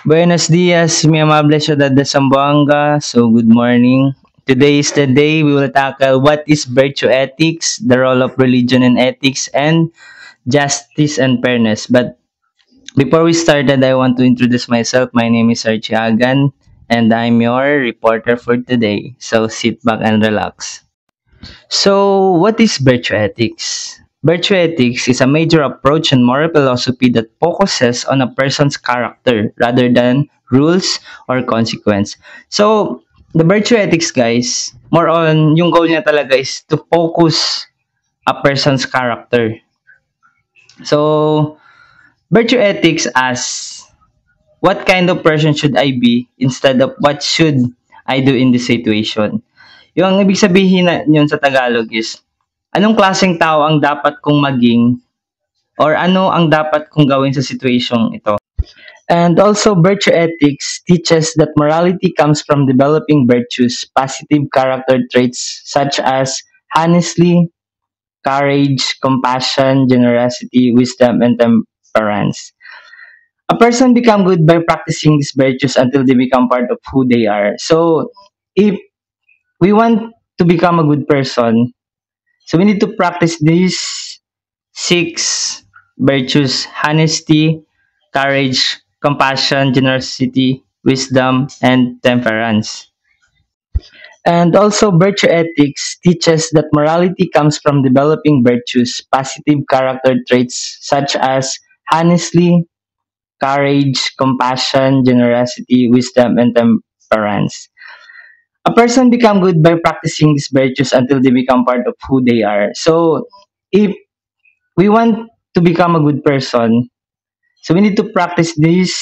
Buenos dias, mi amable ciudad de Zamboanga. So, good morning. Today is the day we will tackle what is virtue ethics, the role of religion and ethics, and justice and fairness. But before we started, I want to introduce myself. My name is Archie Agan, and I'm your reporter for today. So, sit back and relax. So, what is virtue ethics? Virtue ethics is a major approach in moral philosophy that focuses on a person's character rather than rules or consequence. So, the virtue ethics, guys, more on yung goal niya talaga is to focus a person's character. So, virtue ethics as what kind of person should I be instead of what should I do in this situation. Yung ibig sabihin na yun sa Tagalog is, anong klaseng tao ang dapat kong maging or ano ang dapat kong gawin sa situasyong ito. And also, virtue ethics teaches that morality comes from developing virtues, positive character traits such as honesty, courage, compassion, generosity, wisdom, and temperance. A person become good by practicing these virtues until they become part of who they are. So, if we want to become a good person, so we need to practice these six virtues: honesty, courage, compassion, generosity, wisdom, and temperance. And also, virtue ethics teaches that morality comes from developing virtues, positive character traits such as honesty, courage, compassion, generosity, wisdom, and temperance. A person become good by practicing these virtues until they become part of who they are. So, if we want to become a good person, so we need to practice these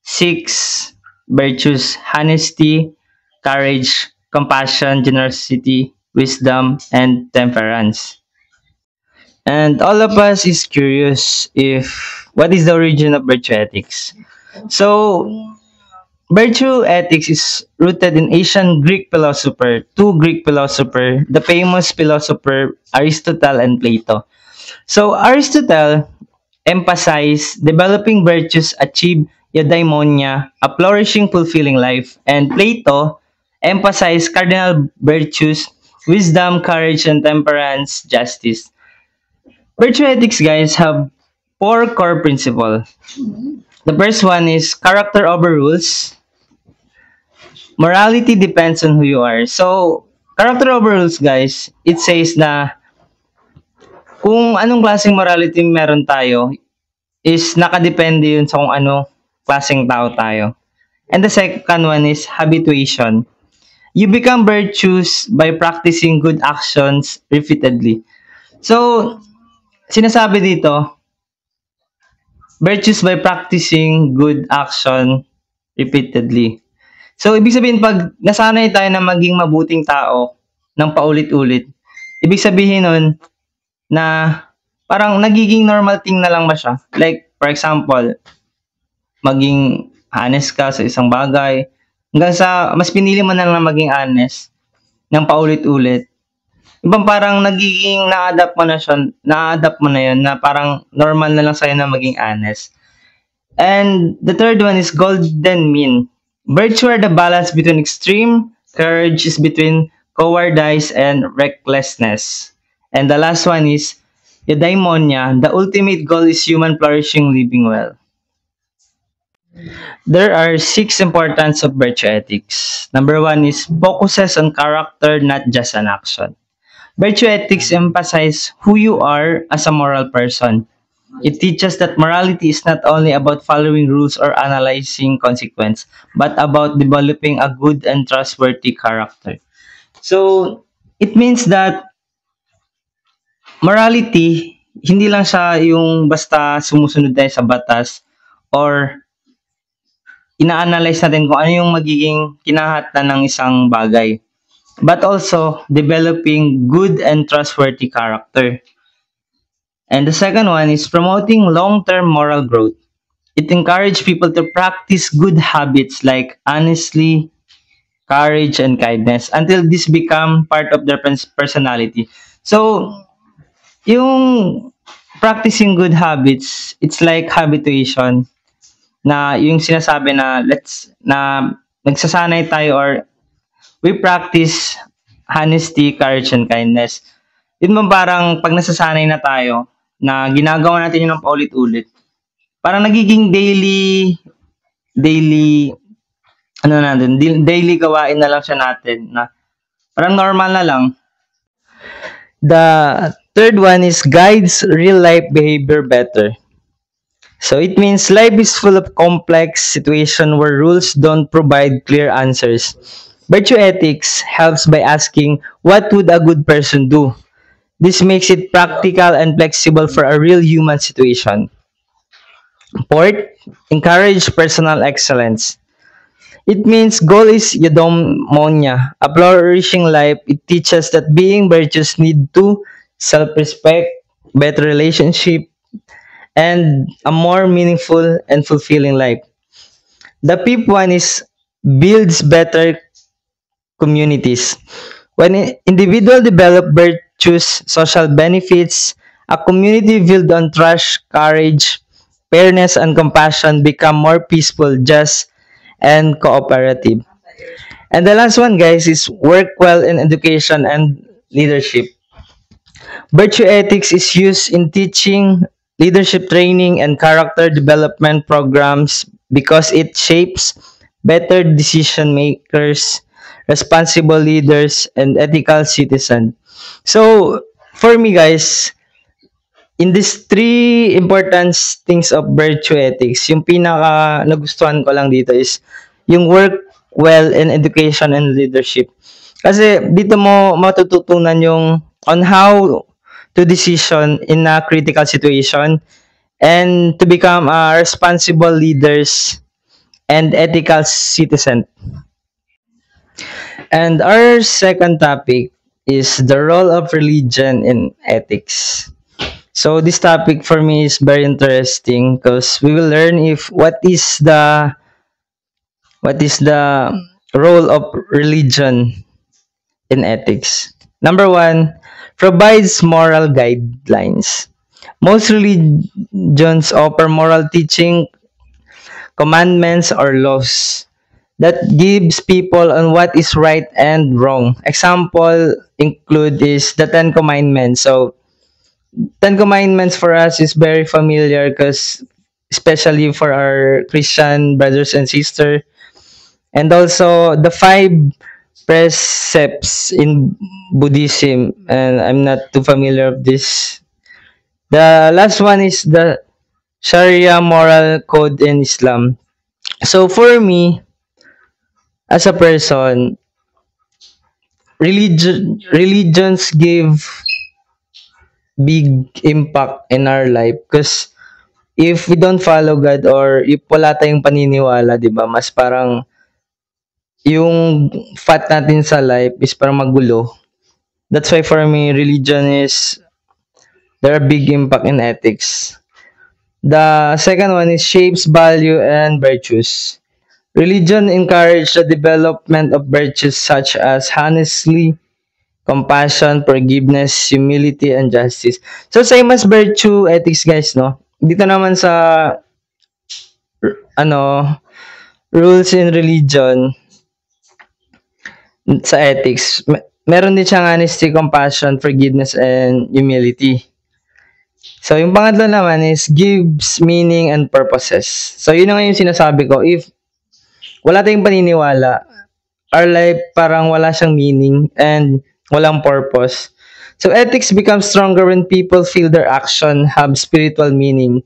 six virtues: honesty, courage, compassion, generosity, wisdom, and temperance. And all of us is curious if what is the origin of virtue ethics. So, virtue ethics is rooted in ancient Greek philosopher, two Greek philosopher, the famous philosopher Aristotle and Plato. So Aristotle emphasized developing virtues achieve eudaimonia, a flourishing, fulfilling life, and Plato emphasized cardinal virtues, wisdom, courage, and temperance, justice. Virtue ethics, guys, have four core principles. The first one is character over rules. Morality depends on who you are. So, character over rules, guys, it says na kung anong klaseng morality meron tayo is nakadepende yun sa kung ano klaseng tao tayo. And the second one is habituation. You become virtuous by practicing good actions repeatedly. So, sinasabi dito, virtuous by practicing good action repeatedly. So, ibig sabihin, pag nasanay tayo na maging mabuting tao ng paulit-ulit, ibig sabihin nun, na parang nagiging normal thing na lang ba siya? Like, for example, maging honest ka sa isang bagay, hanggang sa mas pinili mo na lang maging honest ng paulit-ulit. Ibang parang nagiging na-adapt mo na siya, na-adapt mo na yun, na parang normal na lang sa'yo na maging honest. And the third one is golden mean. Virtue are the balance between extreme, courage is between cowardice and recklessness. And the last one is eudaimonia. The ultimate goal is human flourishing, living well. There are six importance of virtue ethics. Number one is focuses on character, not just an action. Virtue ethics emphasize who you are as a moral person. It teaches that morality is not only about following rules or analyzing consequence, but about developing a good and trustworthy character. So, it means that morality, hindi lang siya yung basta sumusunod tayo sa batas or ina-analyze natin kung ano yung magiging kinahatan ng isang bagay. But also, developing good and trustworthy character. And the second one is promoting long-term moral growth. It encourages people to practice good habits like honesty, courage, and kindness until this become part of their personality. So, yung practicing good habits, it's like habituation. na yung sinasabi na nagsasanay tayo or we practice honesty, courage, and kindness. Yun mo parang pag nasasanay na tayo na ginagawa natin yun ng paulit-ulit, parang nagiging daily, ano natin, daily gawain na lang siya natin na parang normal na lang. The third one is guides real life behavior better. So it means life is full of complex situations where rules don't provide clear answers. Virtue ethics helps by asking, what would a good person do? This makes it practical and flexible for a real human situation. Fourth, encourage personal excellence. It means goal is eudaimonia, a flourishing life. It teaches that being virtuous need to self-respect, better relationship, and a more meaningful and fulfilling life. The fifth one is builds better communities. When individual develop virtues, social benefits, a community built on trust, courage, fairness, and compassion become more peaceful, just, and cooperative. And the last one, guys, is work well in education and leadership. Virtue ethics is used in teaching, leadership training, and character development programs because it shapes better decision makers, responsible leaders, and ethical citizens. So, for me, guys, in these three important things of virtue ethics, yung pinaka nagustuhan ko lang dito is yung work well in education and leadership. Kasi dito mo matututunan yung on how to decision in a critical situation and to become a responsible leaders and ethical citizen. And our second topic is the role of religion in ethics. So this topic for me is very interesting because we will learn if what is the role of religion in ethics. Number one, provides moral guidelines. Most religions offer moral teaching, commandments, or laws that gives people on what is right and wrong. Example include is the Ten Commandments. So Ten Commandments for us is very familiar because especially for our Christian brothers and sisters, and also the five precepts in Buddhism, and I'm not too familiar with this. The last one is the Sharia moral code in Islam. So for me, as a person, religions give big impact in our life because if we don't follow God or if wala tayong paniniwala, di ba, mas parang yung fat natin sa life is parang magulo. That's why for me, religion is, there are big impact in ethics. The second one is shapes value and virtues. Religion encourages the development of virtues such as honesty, compassion, forgiveness, humility, and justice. So same as virtue ethics, guys, no? Dito naman sa rules in religion, sa ethics, meron din siyang honesty, compassion, forgiveness, and humility. So, yung pangatlo naman is gives meaning and purposes. So, yun na nga yung sinasabi ko. If wala tayong paniniwala, our life parang wala siyang meaning and walang purpose. So, ethics becomes stronger when people feel their action have spiritual meaning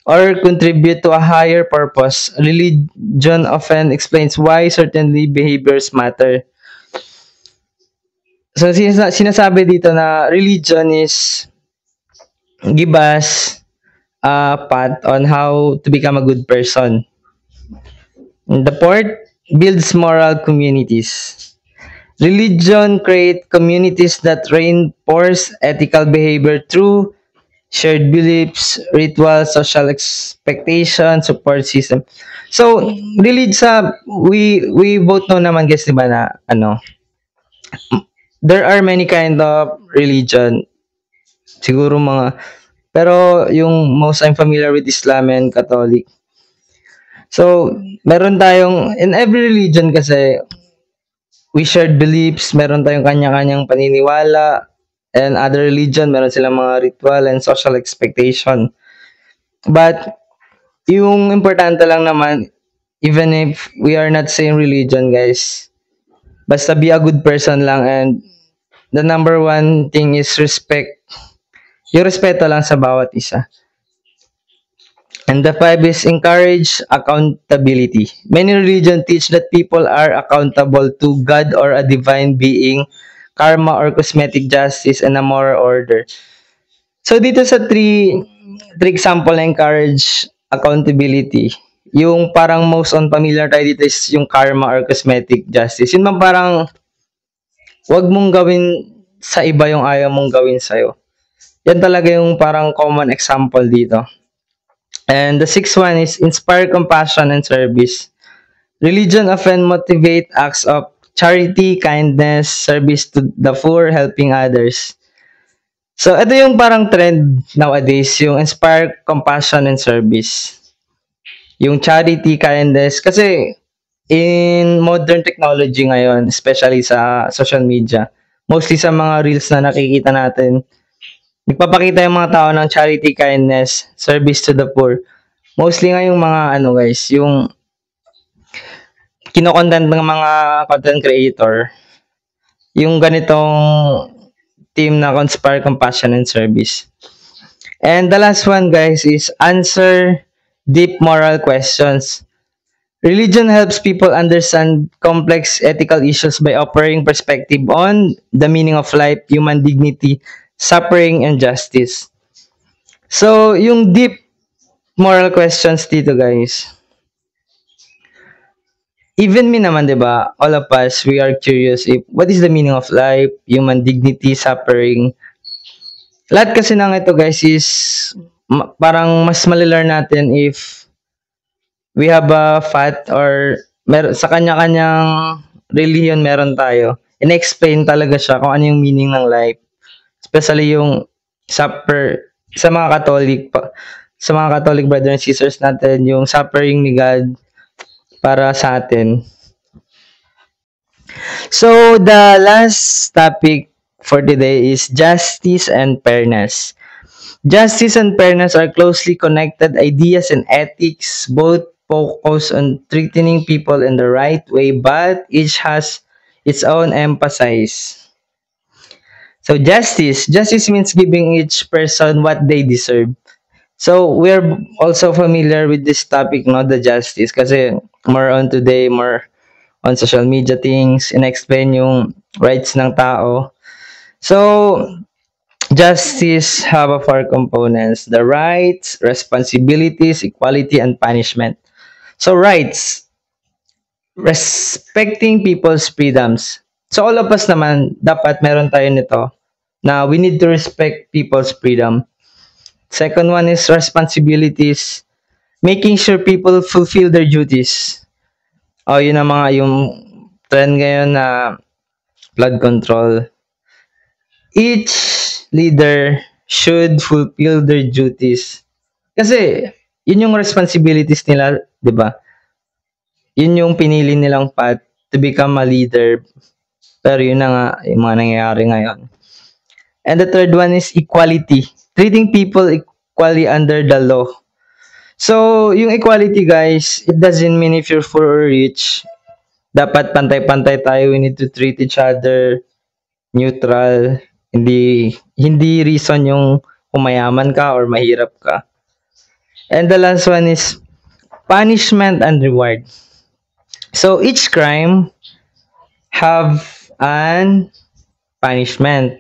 or contribute to a higher purpose. Religion often explains why certain behaviors matter. So, sinasabi dito na religion is give us a path on how to become a good person. And the fourth, builds moral communities. Religion creates communities that reinforce ethical behavior through shared beliefs, rituals, social expectations, support system. So, we both know naman, guys, diba, na there are many kind of religion. Siguro pero yung most I'm familiar with Islam and Catholic. So, meron tayong, in every religion kasi, we shared beliefs, meron tayong kanya-kanyang paniniwala, and other religion, meron silang mga ritual and social expectation. But, yung importante lang naman, even if we are not same religion, guys, basta be a good person lang, and the number one thing is respect. Yung respeto lang sa bawat isa. And the five is encourage accountability. Many religions teach that people are accountable to God or a divine being, karma or cosmetic justice, and a moral order. So dito sa three example na encourage accountability, yung parang most on familiar tayo dito is yung karma or cosmetic justice. Yun man parang wag mong gawin sa iba yung ayaw mong gawin sa'yo. Yan talaga yung parang common example dito. And the sixth one is inspire compassion and service. Religion often motivate acts of charity, kindness, service to the poor, helping others. So, ito yung parang trend nowadays, yung inspire compassion and service. Yung charity, kindness. Kasi, in modern technology ngayon, especially sa social media, mostly sa mga reels na nakikita natin, nagpapakita yung mga tao ng charity, kindness, service to the poor. Mostly nga yung mga ano guys, yung kino-content ng mga content creator, yung ganitong team na Conspire Compassion and Service. And the last one guys is answer deep moral questions. Religion helps people understand complex ethical issues by offering perspective on the meaning of life, human dignity, suffering, and justice. So, yung deep moral questions dito, guys. Even me naman, 'di ba? All of us, we are curious if what is the meaning of life, human dignity, suffering. Lahat kasi ng ito, guys, is parang mas malilearn natin if we have a faith or sa kanya-kanyang religion meron tayo. In-explain talaga siya kung ano yung meaning ng life. Especially yung suffer sa mga Catholic sa mga Catholic brothers and sisters natin, yung suffering ni God para sa atin. So, the last topic for today is justice and fairness. Justice and fairness are closely connected ideas in ethics. Both focus on treating people in the right way, but each has its own emphasis. So, justice means giving each person what they deserve. So, we're also familiar with this topic, no, the justice, kasi more on today, more on social media things, in-explain yung rights ng tao. So, justice have a four components: the rights, responsibilities, equality, and punishment. So, rights, respecting people's freedoms. So, all of us naman, dapat meron tayo nito na we need to respect people's freedom. Second one is responsibilities, making sure people fulfill their duties. Yun ang mga yung trend ngayon na flood control. Each leader should fulfill their duties. Kasi, yun yung responsibilities nila, di ba? Yun yung pinili nilang path to become a leader. Pero yun na nga, yung mga nangyayari ngayon. And the third one is equality. Treating people equally under the law. So, yung equality guys, it doesn't mean if you're poor or rich, dapat pantay-pantay tayo. We need to treat each other neutral. Hindi reason yung kumayaman ka or mahirap ka. And the last one is punishment and reward. So, each crime have an punishment.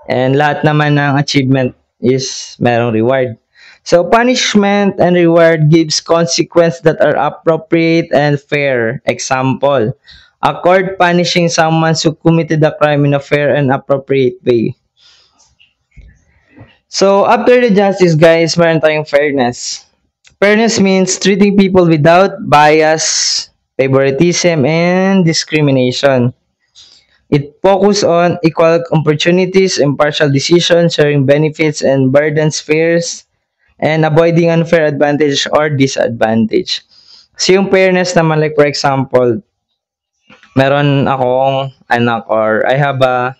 And lahat naman ng achievement is merong reward. So, punishment and reward gives consequences that are appropriate and fair. Example, a court punishing someone who committed a crime in a fair and appropriate way. So, after the justice, guys, meron tayong fairness. Fairness means treating people without bias, favoritism, and discrimination. It focuses on equal opportunities, impartial decisions, sharing benefits and burdens, fears, and avoiding unfair advantage or disadvantage. So yung fairness naman, like for example, meron akong anak or I have a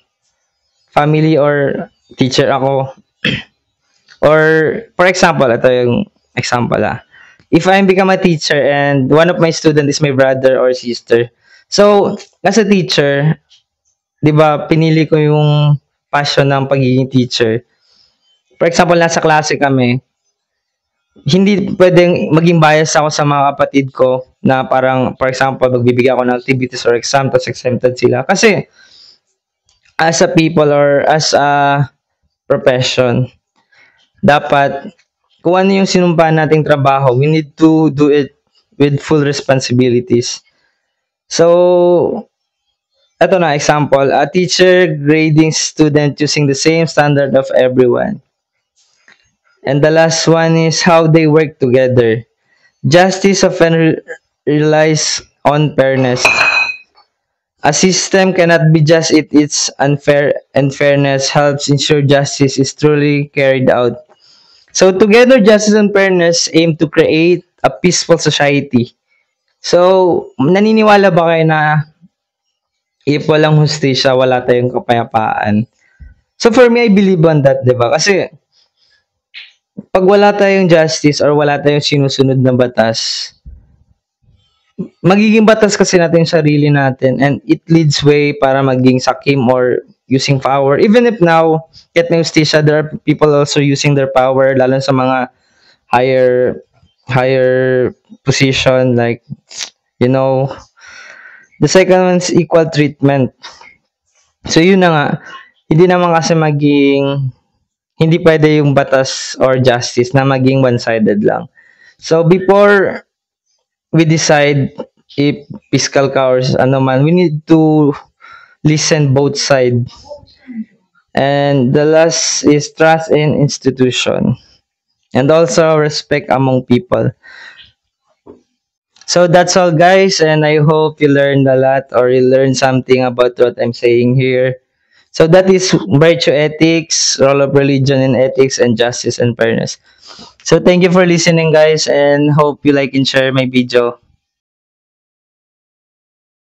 family or teacher ako. Or for example, ito yung example If I become a teacher and one of my student is my brother or sister. So, as a teacher, 'di ba, pinili ko yung passion ng pagiging teacher. For example, nasa klase kami, hindi pwedeng maging bias ako sa mga kapatid ko na parang, for example, magbibigay ako ng activities or exam, tapos exempted sila. Kasi, as a people or as a profession, dapat, kung ano yung sinumpa nating trabaho, we need to do it with full responsibilities. So, ito na example, a teacher grading student using the same standard of everyone. And the last one is how they work together. Justice often relies on fairness. A system cannot be just it's unfair, and fairness helps ensure justice is truly carried out. So together, justice and fairness aim to create a peaceful society. So, naniniwala ba kayo na if walang hustisya, wala tayong kapayapaan? So for me, I believe on that, di ba? Kasi pag wala tayong justice or wala tayong sinusunod na batas, magiging batas kasi natin yung sarili natin and it leads way para maging sakim or using power. Even if now, kahit na justisya, there are people also using their power, lalo sa mga higher higher position, like, you know, the second one is equal treatment. So yun na nga, hindi naman kasi hindi pwede yung batas or justice na maging one-sided lang. So before we decide if fiscal ka or ano man, we need to listen both side. And the last is trust in institution. And also respect among people. So that's all, guys, and I hope you learned a lot or you learned something about what I'm saying here. So that is virtue ethics, role of religion in ethics, and justice and fairness. So thank you for listening, guys, and hope you like and share my video.